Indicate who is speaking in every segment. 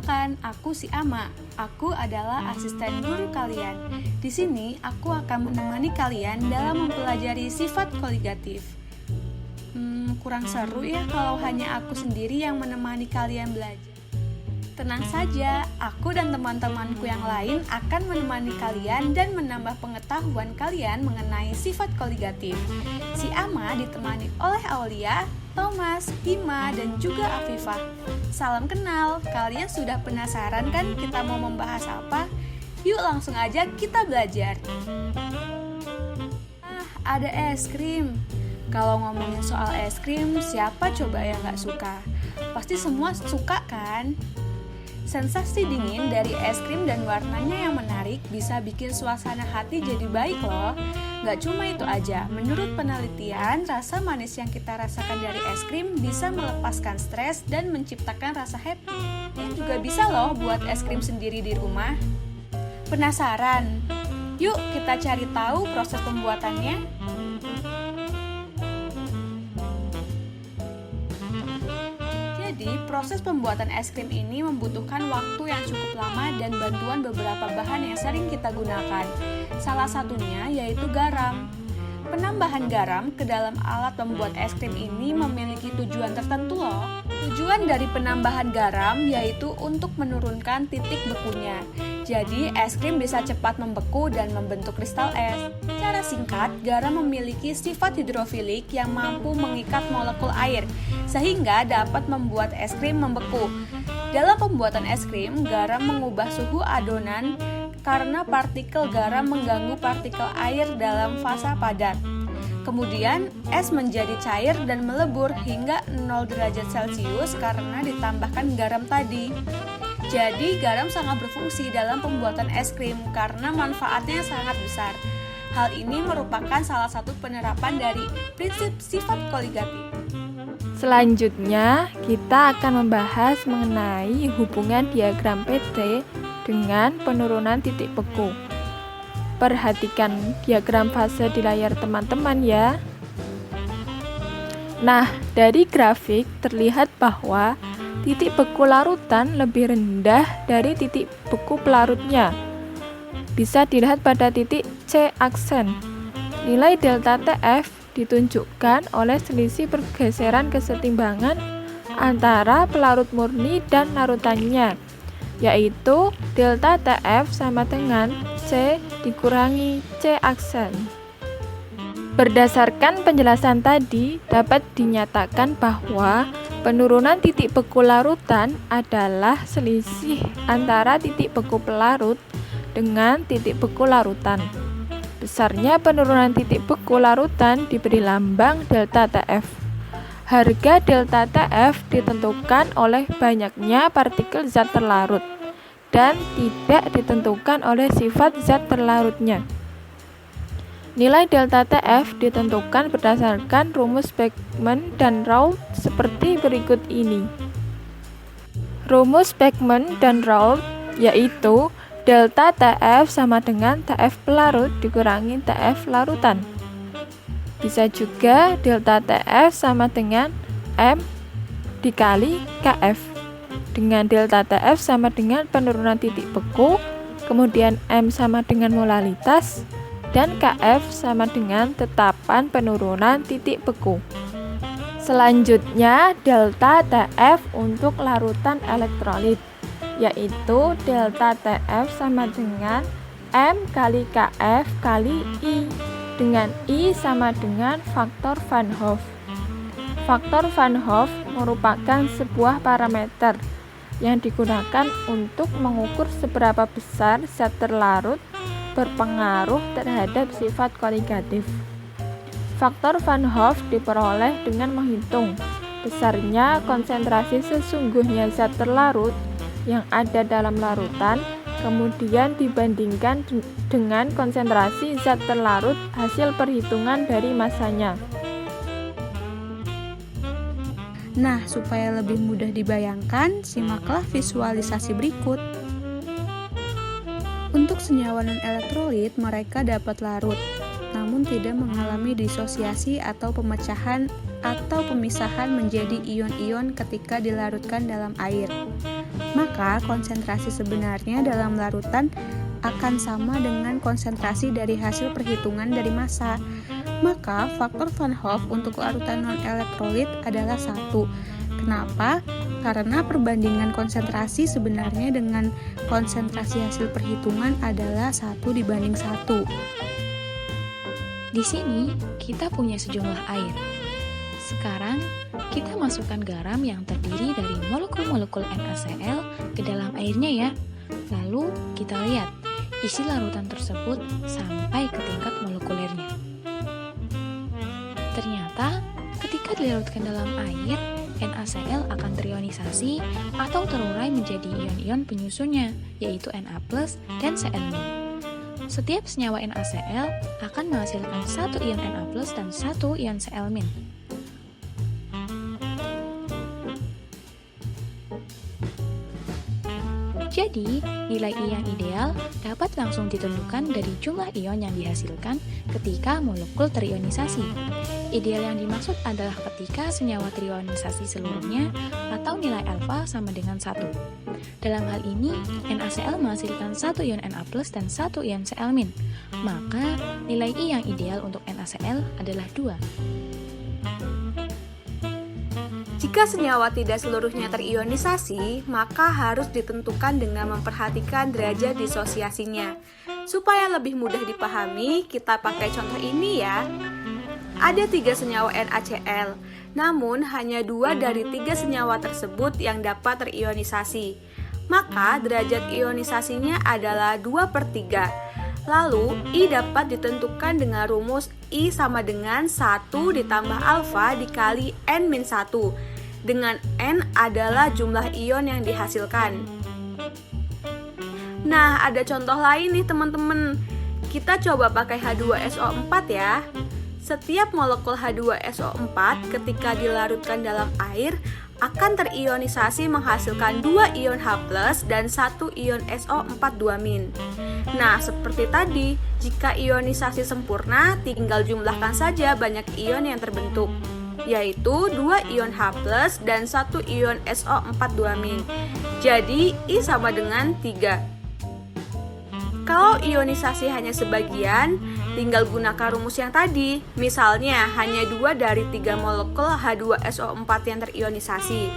Speaker 1: Perkenalkan, aku si Ama. Aku adalah asisten guru kalian. Di sini, aku akan menemani kalian dalam mempelajari sifat koligatif. Kurang seru ya kalau hanya aku sendiri yang menemani kalian belajar. Tenang saja, aku dan teman-temanku yang lain akan menemani kalian dan menambah pengetahuan kalian mengenai sifat koligatif. Si Ama ditemani oleh Aulia, Thomas, Bima, dan juga Afifah. Salam kenal, kalian sudah penasaran kan kita mau membahas apa? Yuk langsung aja kita belajar. Ada es krim. Kalau ngomongin soal es krim, siapa coba yang gak suka? Pasti semua suka kan? Sensasi dingin dari es krim dan warnanya yang menarik bisa bikin suasana hati jadi baik loh. Gak cuma itu aja, menurut penelitian, rasa manis yang kita rasakan dari es krim bisa melepaskan stres dan menciptakan rasa happy. Ini juga bisa loh buat es krim sendiri di rumah. Penasaran? Yuk kita cari tahu proses pembuatannya. Jadi, proses pembuatan es krim ini membutuhkan waktu yang cukup lama dan bantuan beberapa bahan yang sering kita gunakan. Salah satunya yaitu garam. Penambahan garam ke dalam alat pembuat es krim ini memiliki tujuan tertentu loh. Tujuan dari penambahan garam yaitu untuk menurunkan titik bekunya. Jadi, es krim bisa cepat membeku dan membentuk kristal es. Secara singkat, garam memiliki sifat hidrofilik yang mampu mengikat molekul air, sehingga dapat membuat es krim membeku. Dalam pembuatan es krim, garam mengubah suhu adonan karena partikel garam mengganggu partikel air dalam fase padat. Kemudian, es menjadi cair dan melebur hingga 0 derajat Celcius karena ditambahkan garam tadi. Jadi, garam sangat berfungsi dalam pembuatan es krim karena manfaatnya sangat besar. Hal ini merupakan salah satu penerapan dari prinsip sifat koligatif.
Speaker 2: Selanjutnya, kita akan membahas mengenai hubungan diagram PT dengan penurunan titik beku. Perhatikan diagram fase di layar teman-teman ya. Nah, dari grafik terlihat bahwa titik beku larutan lebih rendah dari titik beku pelarutnya. Bisa dilihat pada titik C aksen. Nilai delta TF ditunjukkan oleh selisih pergeseran kesetimbangan antara pelarut murni dan larutannya, yaitu delta TF sama dengan C dikurangi C aksen. Berdasarkan penjelasan tadi, dapat dinyatakan bahwa penurunan titik beku larutan adalah selisih antara titik beku pelarut dengan titik beku larutan. Besarnya penurunan titik beku larutan diberi lambang delta TF. Harga delta TF ditentukan oleh banyaknya partikel zat terlarut dan tidak ditentukan oleh sifat zat terlarutnya. Nilai delta TF ditentukan berdasarkan rumus Beckmann dan Raoult seperti berikut ini. Rumus Beckmann dan Raoult yaitu delta TF sama dengan TF pelarut dikurangi TF larutan. Bisa juga delta TF sama dengan M dikali KF. Dengan delta TF sama dengan penurunan titik beku, kemudian M sama dengan molalitas, dan KF sama dengan tetapan penurunan titik beku. Selanjutnya, delta TF untuk larutan elektrolit, yaitu delta TF sama dengan M kali KF kali I, dengan I sama dengan faktor Van Hoff. Faktor Van Hoff merupakan sebuah parameter yang digunakan untuk mengukur seberapa besar zat terlarut berpengaruh terhadap sifat koligatif. Faktor Van Hoff diperoleh dengan menghitung besarnya konsentrasi sesungguhnya zat terlarut yang ada dalam larutan, kemudian dibandingkan dengan konsentrasi zat terlarut hasil perhitungan dari masanya.
Speaker 1: Nah, supaya lebih mudah dibayangkan, simaklah visualisasi berikut. Untuk senyawa non-elektrolit, mereka dapat larut, namun tidak mengalami disosiasi atau pemecahan atau pemisahan menjadi ion-ion ketika dilarutkan dalam air. Maka konsentrasi sebenarnya dalam larutan akan sama dengan konsentrasi dari hasil perhitungan dari massa. Maka faktor Van Hoff untuk larutan non-elektrolit adalah 1. Kenapa? Karena perbandingan konsentrasi sebenarnya dengan konsentrasi hasil perhitungan adalah 1:1.
Speaker 3: Di sini kita punya sejumlah air. Sekarang kita masukkan garam yang terdiri dari molekul-molekul NaCl ke dalam airnya ya. Lalu kita lihat isi larutan tersebut sampai ke tingkat molekulernya. Ternyata ketika dilarutkan dalam air, NaCl akan terionisasi atau terurai menjadi ion-ion penyusunnya, yaitu Na+ dan Cl-. Setiap senyawa NaCl akan menghasilkan 1 ion Na+ dan 1 ion Cl-. Jadi, nilai I yang ideal dapat langsung ditentukan dari jumlah ion yang dihasilkan ketika molekul terionisasi. Ideal yang dimaksud adalah ketika senyawa terionisasi seluruhnya atau nilai alfa sama dengan 1. Dalam hal ini, NaCl menghasilkan 1 ion Na+ dan 1 ion Cl-. Maka, nilai I yang ideal untuk NaCl adalah 2.
Speaker 1: Jika senyawa tidak seluruhnya terionisasi, maka harus ditentukan dengan memperhatikan derajat disosiasinya. Supaya lebih mudah dipahami, kita pakai contoh ini ya. Ada 3 senyawa NaCl, namun hanya 2 dari 3 senyawa tersebut yang dapat terionisasi. Maka derajat ionisasinya adalah 2/3. Lalu, I dapat ditentukan dengan rumus I sama dengan 1 ditambah alfa dikali N-1, dengan N adalah jumlah ion yang dihasilkan. Nah, ada contoh lain nih teman-teman. Kita coba pakai H2SO4 ya. Setiap molekul H2SO4 ketika dilarutkan dalam air akan terionisasi menghasilkan 2 ion H+ dan 1 ion SO42-. Nah, seperti tadi, jika ionisasi sempurna, tinggal jumlahkan saja banyak ion yang terbentuk, yaitu 2 ion H+ dan 1 ion SO42-. Jadi, I sama dengan 3. Kalau ionisasi hanya sebagian, tinggal gunakan rumus yang tadi. Misalnya, hanya 2 dari 3 molekul H2SO4 yang terionisasi.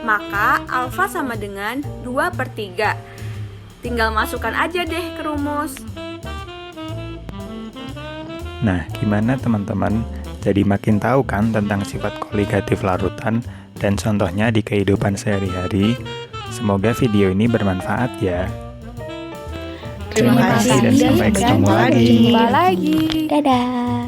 Speaker 1: Maka, alfa sama dengan 2/3. Tinggal masukkan aja deh ke rumus.
Speaker 4: Nah, gimana teman-teman? Jadi makin tahu kan tentang sifat koligatif larutan dan contohnya di kehidupan sehari-hari. Semoga video ini bermanfaat ya.
Speaker 2: Terima kasih
Speaker 4: dan sampai ketemu lagi.
Speaker 2: Jumpa lagi.
Speaker 3: Dadah!